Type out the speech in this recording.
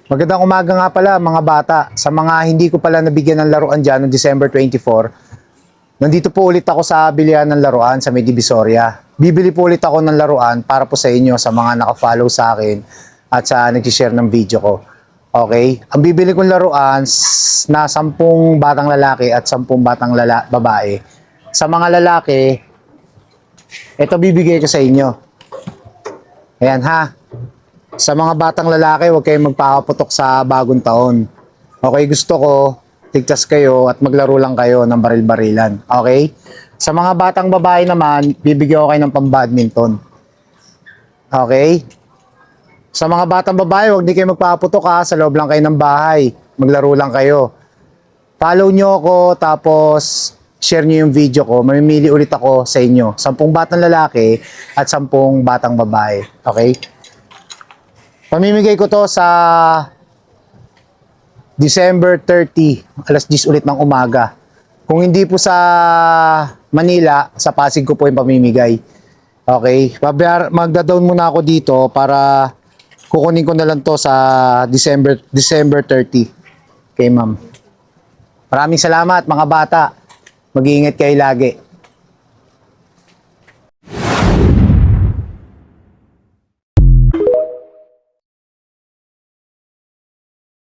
Magandang umaga nga pala mga bata. Sa mga hindi ko pala nabigyan ng laruan dyan noong December 24, nandito po ulit ako sa bilihan ng laruan sa May Divisoria. Bibili po ulit ako ng laruan para po sa inyo sa mga nakafollow sa akin at sa nag-share ng video ko. Okay? Ang bibili kong laruan na 10 batang lalaki at 10 batang babae. Sa mga lalaki, ito bibigay ko sa inyo. Ayan ha. Sa mga batang lalaki, huwag kayong magpakaputok sa bagong taon. Okay, gusto ko, tigtas kayo at maglaro lang kayo ng baril-barilan. Okay? Sa mga batang babae naman, bibigyan ko kayo ng pang-badminton. Okay? Sa mga batang babae, huwag di kayo magpakaputok ha. Sa loob lang kayo ng bahay. Maglaro lang kayo. Follow nyo ako, tapos share nyo yung video ko. Mamimili ulit ako sa inyo. 10 batang lalaki at 10 batang babae. Okay? Pamimigay ko to sa December 30, alas 10 ulit ng umaga. Kung hindi po sa Manila, sa Pasig ko po yung pamimigay. Okay? Magda-down muna ako dito para kukunin ko na lang to sa December 30. Okay, ma'am. Maraming salamat mga bata. Mag-iingat kayo lagi.